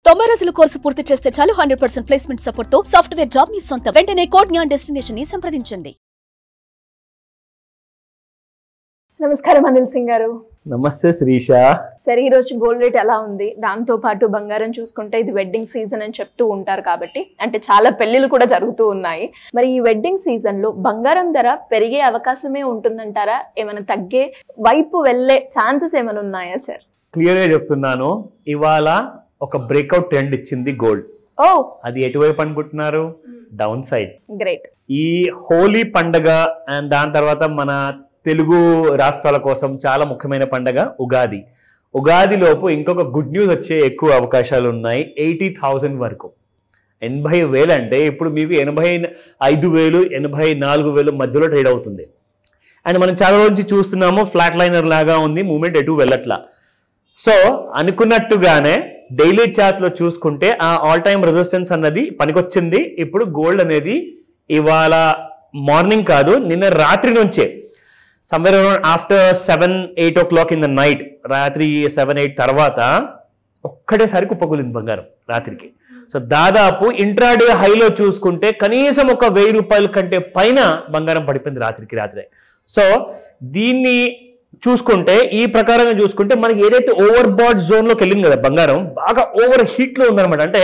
90 రోజుల కోర్సు పూర్తి చేస్తే చాలు 100% ప్లేస్మెంట్ సపోర్ట్ తో సాఫ్ట్వేర్ జాబ్ మీ సొంతం. వెంటనే కోడ్ జ్ఞాన్ డెస్టినేషన్ ని సంప్రదించండి. నమస్కారం అనిల్ సింగ్ గారు. నమస్తే శ్రీష. సరే, ఈ రోజు గోల్డ్ రేట్ ఎలా ఉంది? దాంతో పాటు బంగారం చూసుకుంటే ఇది వెడ్డింగ్ సీజన్ అని చెప్తూ ఉంటారు కాబట్టి, అంటే చాలా పెళ్లిళ్ళు కూడా జరుగుతూ ఉన్నాయి. మరి ఈ వెడ్డింగ్ సీజన్ లో బంగారం ధర పెరిగే అవకాశమే ఉంటుందంటారా? ఏమైనా తగ్గే వైపు వెళ్ళే ఛాన్సెస్ ఏమైనా ఉన్నాయా సార్? క్లియర్ గా చెప్తున్నాను, ఇవాళ ఒక బ్రేక్అవుట్ ట్రెండ్ ఇచ్చింది గోల్డ్. అది ఎటువైపు అనుకుంటున్నారు? Down side. గ్రేట్. ఈ హోలీ పండగ అండ్ దాని తర్వాత మన తెలుగు రాష్ట్రాల కోసం చాలా ముఖ్యమైన పండగ ఉగాది. ఉగాది లోపు ఇంకొక గుడ్ న్యూస్ వచ్చే ఎక్కువ అవకాశాలు ఉన్నాయి. 80,000 వరకు. 80,000 అంటే ఇప్పుడు మీకు 85,000 84,000 మధ్యలో ట్రేడ్ అవుతుంది. అండ్ మనం చాలా రోజు నుంచి చూస్తున్నాము, ఫ్లాట్ లైనర్ లాగా ఉంది, మూమెంట్ ఎటు వెళ్ళట్లా. సో అనుకున్నట్టుగానే డైలీ చార్ట్స్ లో చూసుకుంటే ఆ ఆల్ టైమ్ రెసిస్టెన్స్ అన్నది పనికొచ్చింది. ఇప్పుడు గోల్డ్ అనేది ఇవాళ మార్నింగ్ కాదు, నిన్న రాత్రి నుంచే somewhere around after 7-8 o'clock in the night, రాత్రి 7-8 తర్వాత ఒక్కటేసారి కుప్పకూలింది బంగారం రాత్రికి. సో దాదాపు ఇంట్రాడే హైలో చూసుకుంటే కనీసం ఒక 1,000 రూపాయల కంటే పైన బంగారం పడిపోయింది రాత్రే. సో దీన్ని చూసుకుంటే, ఈ ప్రకారంగా చూసుకుంటే మనకి ఏదైతే ఓవర్ బాట్ జోన్ లోకి వెళ్ళింది కదా బంగారం, బాగా ఓవర్ హీట్ లో ఉందన్నమాట. అంటే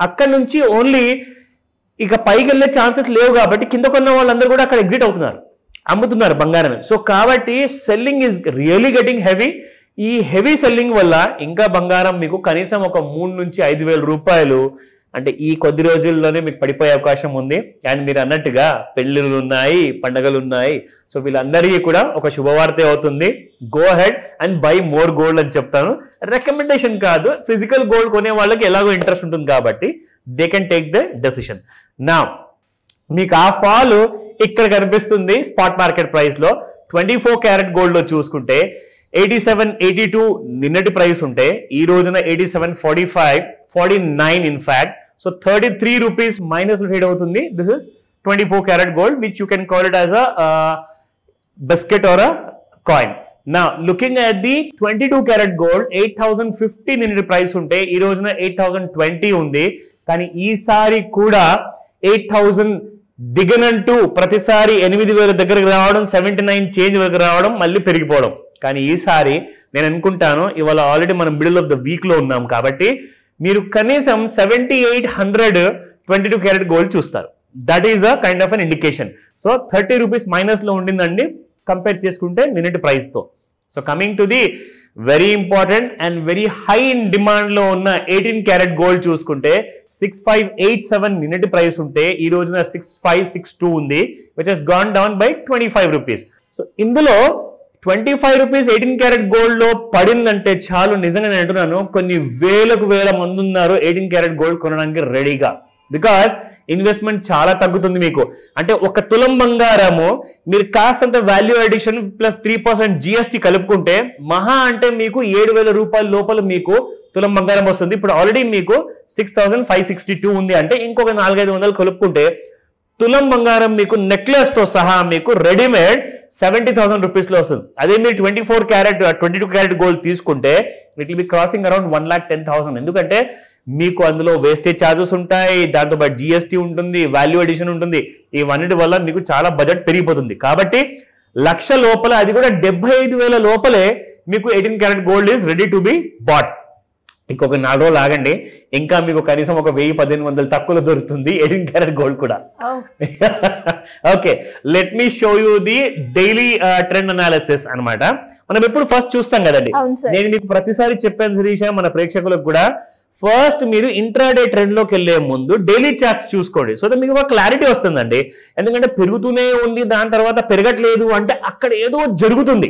అక్కడ నుంచి ఓన్లీ ఇక పైకి వెళ్ళే ఛాన్సెస్ లేవు కాబట్టి కింద కొన్న వాళ్ళందరూ కూడా అక్కడ ఎగ్జిట్ అవుతున్నారు, అమ్ముతున్నారు బంగారం. సో కాబట్టి selling is really getting heavy. ఈ హెవీ సెల్లింగ్ వల్ల ఇంకా బంగారం మీకు కనీసం ఒక 3,000 నుంచి 5,000 రూపాయలు అంటే ఈ కొద్ది రోజుల్లోనే మీకు పడిపోయే అవకాశం ఉంది. అండ్ మీరు అన్నట్టుగా పెళ్ళిళ్ళు ఉన్నాయి, పండుగలు ఉన్నాయి. సో వీళ్ళందరికీ కూడా ఒక శుభవార్త అవుతుంది. Go head and by more gold అని చెప్తాను. రికమెండేషన్ కాదు, ఫిజికల్ గోల్డ్ కొనే వాళ్ళకి ఎలాగో ఇంట్రెస్ట్ ఉంటుంది కాబట్టి they can take the decision. నా మీకు ఆ ఫాల్ ఇక్కడ కనిపిస్తుంది స్పాట్ మార్కెట్ ప్రైస్ లో. 24 క్యారెట్ గోల్డ్ లో చూసుకుంటే 87-82 నిన్నటి ప్రైస్ ఉంటే ఈ రోజున 87-45-49 in fact. So 33 rupees minus trade అవుతుంది. This is 24 carat gold which you can call it as a biscuit or a coin. నా looking at the 22 carat gold 8,050 నిన్నటి ప్రైస్ ఉంటే ఈ రోజున 8,020 ఉంది. కానీ ఈసారి కూడా 8,000 దిగనంటూ ప్రతిసారి 8,000 దగ్గరకు రావడం, 79 చేంజ్ వరకు రావడం, మళ్ళీ పెరిగిపోవడం. కానీ ఈసారి నేను అనుకుంటాను ఇవాళ ఆల్రెడీ మనం మిడిల్ ఆఫ్ ద వీక్ లో ఉన్నాం కాబట్టి మీరు కనీసం 7800 22 క్యారెట్ గోల్డ్ చూస్తారు. That is a kind of an indication. So 30 rupees minus లో ఉండిందండి కంపేర్ చేసుకుంటే నిన్నటి ప్రైస్ తో. So coming to the very important and very high in demand లో ఉన్న 18 క్యారెట్ గోల్డ్ చూసుకుంటే 6587 నిన్నటి ప్రైస్ ఉంటే ఈ రోజున 6562 ఉంది, which has gone down by 25 rupees. So ఇందులో 25 రూపీస్ 18 క్యారెట్ గోల్డ్ లో పడిందంటే చాలు. నిజంగా నేను అంటున్నాను, కొన్ని వేల మంది ఉన్నారు 18 క్యారెట్ గోల్డ్ కొనడానికి రెడీగా. బికాస్ ఇన్వెస్ట్మెంట్ చాలా తగ్గుతుంది మీకు. అంటే ఒక తులం బంగారము మీరు కాస్తంత వాల్యూ అడిషన్ ప్లస్ 3% GST కలుపుకుంటే మహా అంటే మీకు 7,000 రూపాయల లోపల మీకు తులం బంగారం వస్తుంది. ఇప్పుడు ఆల్రెడీ మీకు 6,562 ఉంది. అంటే ఇంకొక 400-500 కలుపుకుంటే తులం బంగారం మీకు నెక్లెస్ తో సహా మీకు రెడీమేడ్ 70,000 రూపీస్ లో వస్తుంది. అదే మీరు 22 క్యారెట్ గోల్డ్ తీసుకుంటే it will be crossing around 1,10,000. ఎందుకంటే మీకు అందులో వేస్టేజ్ ఛార్జెస్ ఉంటాయి, దాంతో పాటు GST ఉంటుంది, వాల్యూ అడిషన్ ఉంటుంది. ఇవన్నిటి వల్ల మీకు చాలా బడ్జెట్ పెరిగిపోతుంది. కాబట్టి 1,00,000 లోపల, అది కూడా 75,000 లోపలే మీకు 18 carat gold is ready to be bought. ఇంకొక 4 రోజులు ఆగండి, ఇంకా మీకు కనీసం ఒక 1,000-1,500 తక్కువలో దొరుకుతుంది 18 క్యారెట్ గోల్డ్ కూడా. Okay, let me show you the daily trend analysis అన్నమాట. మనం ఎప్పుడు ఫస్ట్ చూస్తాం కదండి, నేను మీకు ప్రతిసారి చెప్పాను శిరీష, మన ప్రేక్షకులకు కూడా ఫస్ట్ మీరు ఇంట్రాడే ట్రెండ్ లోకి వెళ్లే ముందు డైలీ చార్ట్స్ చూసుకోండి. సో దట్ మీకు ఒక క్లారిటీ వస్తుందండి. ఎందుకంటే పెరుగుతూనే ఉంది, దాని తర్వాత పెరగట్లేదు అంటే అక్కడ ఏదో జరుగుతుంది,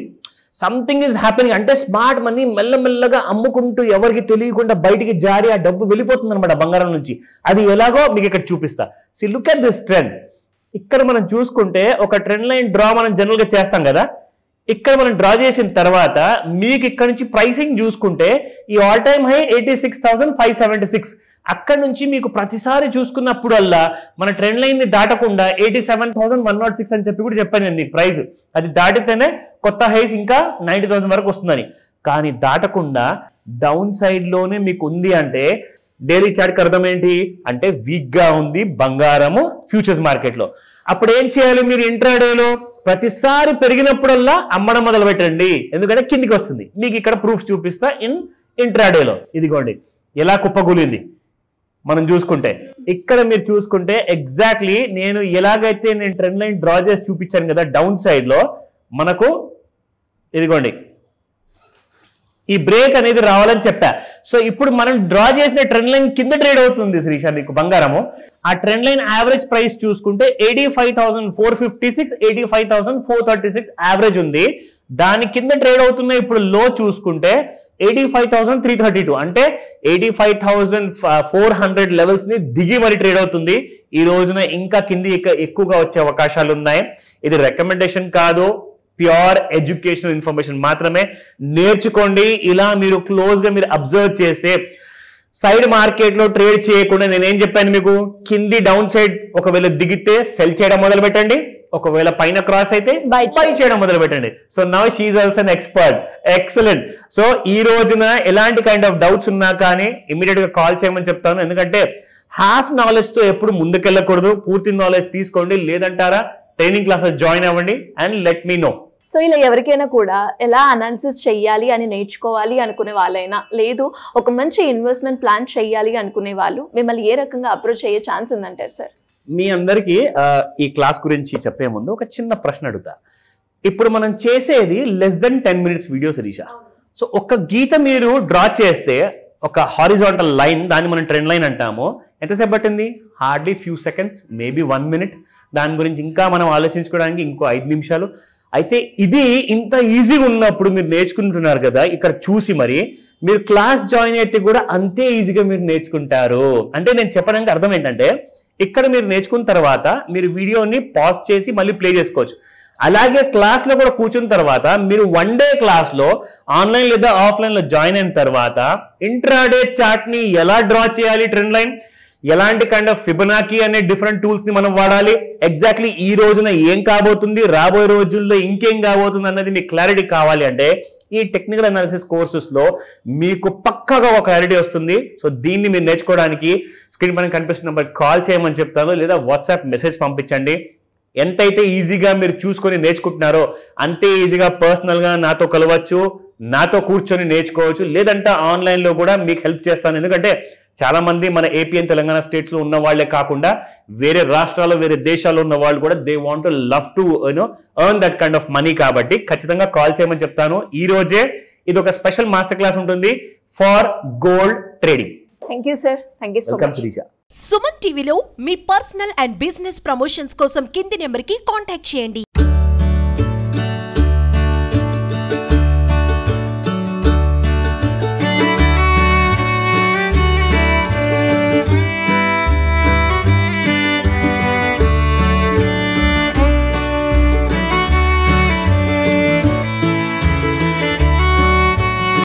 సంథింగ్ ఈజ్ హ్యాపెనింగ్. అంటే స్మార్ట్ మనీ మెల్లమెల్లగా అమ్ముకుంటూ ఎవరికి తెలియకుండా బయటికి జారి ఆ డబ్బు వెళ్ళిపోతుంది అనమాట బంగారం నుంచి. అది ఎలాగో మీకు ఇక్కడ చూపిస్తా. See look at this trend. ఇక్కడ మనం చూసుకుంటే ఒక ట్రెండ్ లైన్ డ్రా మనం జనరల్ గా చేస్తాం కదా. ఇక్కడ మనం డ్రా చేసిన తర్వాత మీకు ఇక్కడ నుంచి ప్రైసింగ్ చూసుకుంటే ఈ ఆల్ టైమ్ హై 86,576. అక్కడ నుంచి మీకు ప్రతిసారి చూసుకున్నప్పుడల్లా మన ట్రెండ్ లైన్ ని దాటకుండా 87,106 అని చెప్పి కూడా చెప్పాను నేను ప్రైస్. అది దాటితేనే కొత్త హైస్ ఇంకా 90,000 వరకు వస్తుందని. కానీ దాటకుండా డౌన్ సైడ్ లోనే మీకు ఉంది అంటే డైలీ చార్ట్ అర్థం ఏంటి అంటే వీక్ గా ఉంది బంగారము ఫ్యూచర్స్ మార్కెట్ లో. అప్పుడు ఏం చేయాలి మీరు ఇంట్రాడేలో ప్రతిసారి పెరిగినప్పుడల్లా అమ్మడం మొదలు పెట్టండి, ఎందుకంటే కిందికి వస్తుంది. మీకు ఇక్కడ ప్రూఫ్ చూపిస్తా ఇంట్రాడేలో. ఇదిగోండి ఎలా కుప్పకూలింది మనం చూసుకుంటే. ఇక్కడ మీరు చూసుకుంటే ఎగ్జాక్ట్లీ నేను ఎలాగైతే నేను ట్రెండ్ లైన్ డ్రా చేసి చూపించాను కదా డౌన్ సైడ్ లో, మనకు ఇదిగోండి ఈ బ్రేక్ అనేది రావాలని చెప్పా. సో ఇప్పుడు మనం డ్రా చేసిన ట్రెండ్ లైన్ కింద ట్రేడ్ అవుతుంది శ్రీషా నీకు బంగారము. ఆ ట్రెండ్ లైన్ యావరేజ్ ప్రైస్ చూసుకుంటే 85,456, 85,436 యావరేజ్ ఉంది. దాని కింద ట్రేడ్ అవుతున్న ఇప్పుడు లో చూసుకుంటే 85,332, అంటే 85,400 లెవెల్స్ ని దిగి మరి ట్రేడ్ అవుతుంది. ఈ రోజున ఇంకా కింది ఎక్కువగా వచ్చే అవకాశాలు ఉన్నాయి. ఇది రికమెండేషన్ కాదు, ప్యూర్ ఎడ్యుకేషనల్ ఇన్ఫర్మేషన్ మాత్రమే. నేర్చుకోండి. ఇలా మీరు క్లోజ్ గా మీరు అబ్జర్వ్ చేస్తే సైడ్ మార్కెట్ లో ట్రేడ్ చేయకుండా నేనేం చెప్పాను మీకు, కింది డౌన్ సైడ్ ఒకవేళ దిగితే సెల్ చేయడం మొదలు పెట్టండి, ఒకవేళ పైన క్రాస్ అయితే బై చేయడం మొదలు పెట్టండి. So now she is also an expert. Excellent. So ఈ రోజున ఎలాంటి కైండ్ ఆఫ్ డౌట్స్ ఉన్నా కానీ ఇమీడియట్ గా కాల్ చేయమని చెప్తాను, ఎందుకంటే హాఫ్ నాలెడ్జ్ తో ఎప్పుడు ముందుకెళ్ళకూడదు, పూర్తి నాలెడ్జ్ తీసుకోండి. లేదంటారా ట్రైనింగ్ క్లాసెస్ జాయిన్ అవ్వండి and let me know. So ఇలా ఎవరికైనా కూడా ఎలా అనాలిసిస్ చెయ్యాలి అని నేర్చుకోవాలి అనుకునే వాళ్ళైనా, లేదు ఒక మంచి ఇన్వెస్ట్మెంట్ ప్లాన్ చేయాలి అనుకునే వాళ్ళు మిమ్మల్ని ఏ రకంగా అప్రోచ్ అయ్యే ఛాన్స్ ఉందంటారు సార్? మీ అందరికీ ఈ క్లాస్ గురించి చెప్పే ముందు ఒక చిన్న ప్రశ్న అడుగుతా. ఇప్పుడు మనం చేసేది less than 10 minutes video Sirisha. So ఒక గీత మీరు డ్రా చేస్తే ఒక హారిజాంటల్ లైన్, దాన్ని మనం ట్రెండ్ లైన్ అంటాము. ఎంతసేపు పట్టింది? Hardly few seconds, maybe 1 minute. దాని గురించి ఇంకా మనం ఆలోచించుకోవడానికి ఇంకో 5 నిమిషాలు. అయితే ఇది ఇంత ఈజీగా ఉన్నప్పుడు మీరు నేర్చుకుంటున్నారు కదా, ఇక్కడ చూసి మరి మీరు క్లాస్ జాయిన్ అయితే కూడా అంతే ఈజీగా మీరు నేర్చుకుంటారు. అంటే నేను చెప్పడానికి అర్థం ఏంటంటే, ఇక్కడ మీరు నేర్చుకున్న తర్వాత మీరు వీడియోని పాజ్ చేసి మళ్ళీ ప్లే చేసుకోవచ్చు. అలాగే క్లాస్ లో కూడా కూర్చున్న తర్వాత మీరు 1 day క్లాస్ లో ఆన్లైన్ లేదా ఆఫ్లైన్ లో జాయిన్ అయిన తర్వాత ఇంట్రాడే చార్ట్ ని ఎలా డ్రా చేయాలి, ట్రెండ్ లైన్ ఎలాంటి కైండ్ ఆఫ్ ఫిబొనాకీ అనే డిఫరెంట్ టూల్స్ ని మనం వాడాలి, ఎగ్జాక్ట్లీ ఈ రోజున ఏం కాబోతుంది, రాబోయే రోజుల్లో ఇంకేం కాబోతుంది అన్నది మీకు క్లారిటీ కావాలి అంటే ఈ టెక్నికల్ అనాలిసిస్ కోర్సెస్ లో మీకు పక్కాగా ఒక క్లారిటీ వస్తుంది. సో దీన్ని మీరు నేర్చుకోవడానికి స్క్రీన్ పైన కనిపిస్తున్న నెంబర్ కాల్ చేయమని చెప్తాను, లేదా వాట్సాప్ మెసేజ్ పంపించండి. ఎంతైతే ఈజీగా మీరు చూసుకొని నేర్చుకుంటున్నారో అంతే ఈజీగా పర్సనల్ గా నాతో కలవచ్చు, నాతో కూర్చొని నేర్చుకోవచ్చు. లేదంటే ఆన్లైన్ లో కూడా మీకు హెల్ప్ చేస్తాను. ఎందుకంటే చాలా మంది మన ఏపీ అండ్ తెలంగాణ స్టేట్స్ లో ఉన్న వాళ్ళే కాకుండా వేరే రాష్ట్రాల్లో వేరే దేశాల్లో ఉన్న వాళ్ళు కూడా they want to love to earn that kind of money. కాబట్టి ఖచ్చితంగా కాల్ చేయమని చెప్తాను. ఈ రోజే ఇది ఒక స్పెషల్ మాస్టర్ క్లాస్ ఉంటుంది for gold trading. Thank you sir. Thank you so much. Suman టీవీలో మీ పర్సనల్ అండ్ బిజినెస్ ప్రమోషన్స్ కోసం కింది నెంబర్కి కాంటాక్ట్ చేయండి.